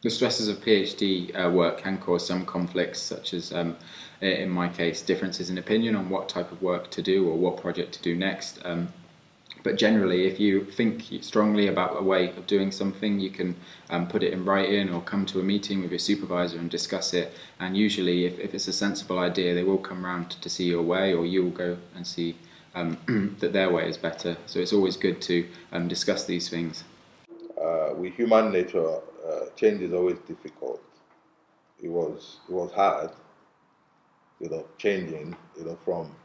The stresses of PhD work can cause some conflicts, such as, in my case, differences in opinion on what type of work to do or what project to do next. But generally, if you think strongly about a way of doing something, you can put it in writing or come to a meeting with your supervisor and discuss it. And usually, if it's a sensible idea, they will come round to see your way, or you will go and see that their way is better. So it's always good to discuss these things. With human nature, change is always difficult. It was hard, changing, from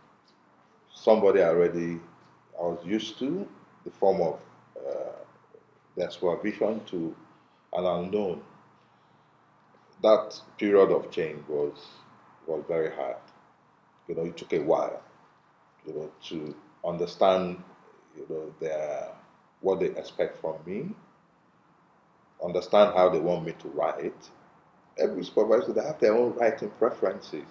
somebody I was used to, the form of their supervision to an unknown. That period of change was very hard. It took a while, to understand, their what they expect from me, understand how they want me to write. Every supervisor, they have their own writing preferences.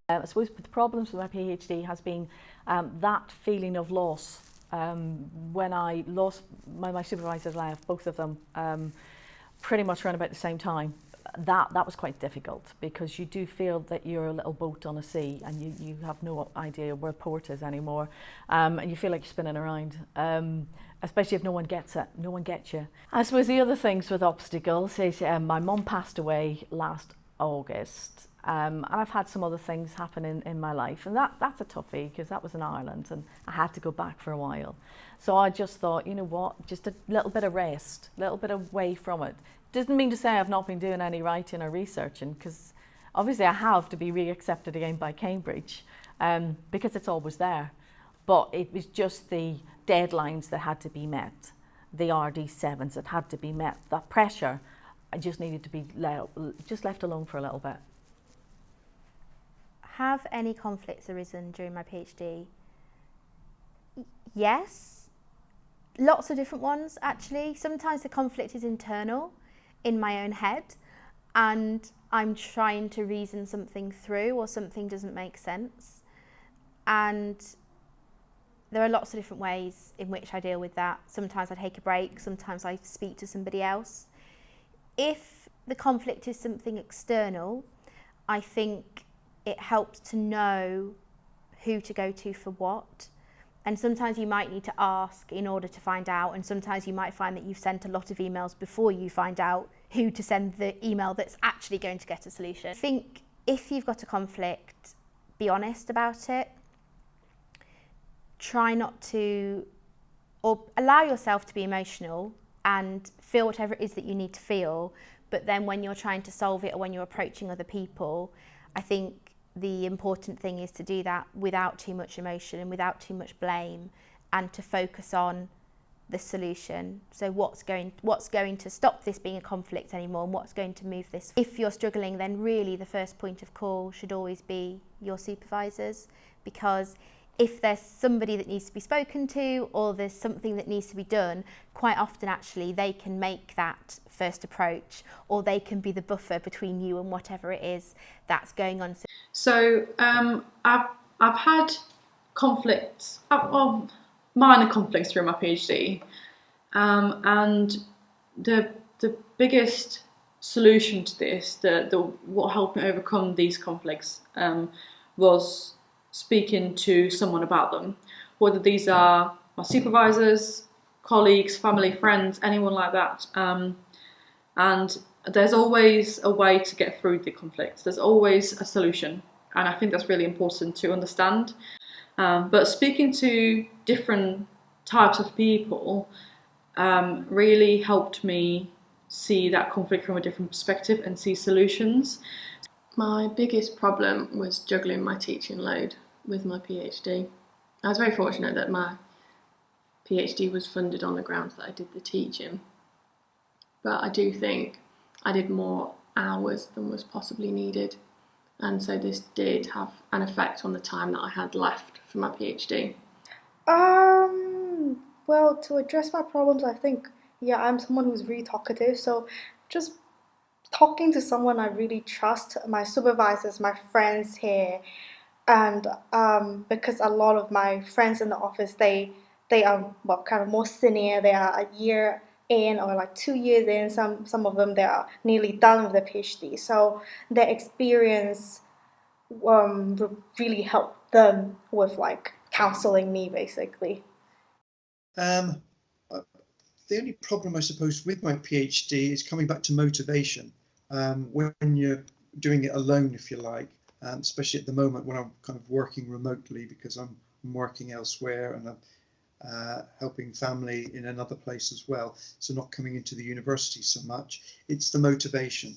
I suppose the problems with my PhD has been that feeling of loss. When I lost my supervisors left, both of them, pretty much around about the same time. That was quite difficult because you do feel that you're a little boat on a sea and you have no idea where port is anymore, and you feel like you're spinning around. Especially if no one gets it, no one gets you. I suppose the other things with obstacles is my mum passed away last August, and I've had some other things happen in my life, and that's a toughie because that was in Ireland and I had to go back for a while. So I just thought, you know what, just a little bit of rest, a little bit away from it. Doesn't mean to say I've not been doing any writing or researching, because obviously I have to be re-accepted again by Cambridge, because it's always there. But it was just the deadlines that had to be met, the RD7s that had to be met, that pressure. I just needed to be just left alone for a little bit. Have any conflicts arisen during my PhD? Yes, lots of different ones actually. Sometimes the conflict is internal in my own head and I'm trying to reason something through or something doesn't make sense. And there are lots of different ways in which I deal with that. Sometimes I take a break, sometimes I speak to somebody else. If the conflict is something external, I think it helps to know who to go to for what. And sometimes you might need to ask in order to find out, and sometimes you might find that you've sent a lot of emails before you find out who to send the email that's actually going to get a solution. I think if you've got a conflict, be honest about it. Try not to, or allow yourself to be emotional and feel whatever it is that you need to feel, but then when you're trying to solve it or when you're approaching other people, I think the important thing is to do that without too much emotion and without too much blame, and to focus on the solution. So what's going to stop this being a conflict anymore, and what's going to move this? If you're struggling, then really the first point of call should always be your supervisors, because if there's somebody that needs to be spoken to or there's something that needs to be done, quite often actually they can make that first approach, or they can be the buffer between you and whatever it is that's going on. So I've had conflicts, well, minor conflicts through my PhD, and the biggest solution to this, what helped me overcome these conflicts, was speaking to someone about them, whether these are my supervisors, colleagues, family, friends, anyone like that. And there's always a way to get through the conflicts. There's always a solution. And I think that's really important to understand. But speaking to different types of people really helped me see that conflict from a different perspective and see solutions. My biggest problem was juggling my teaching load with my PhD. I was very fortunate that my PhD was funded on the grounds that I did the teaching, but I do think I did more hours than was possibly needed, and so this did have an effect on the time that I had left for my PhD. Well, to address my problems, I think, I'm someone who's really talkative, so just talking to someone I really trust, my supervisors, my friends here, and because a lot of my friends in the office, they are kind of more senior. They are a year in or like 2 years in. Some of them, they are nearly done with their PhD. So their experience really helped them with like counseling me basically. Um, the only problem, I suppose, with my PhD is coming back to motivation. When you're doing it alone, if you like, especially at the moment when I'm kind of working remotely because I'm working elsewhere and I'm helping family in another place as well, so not coming into the university so much, it's the motivation.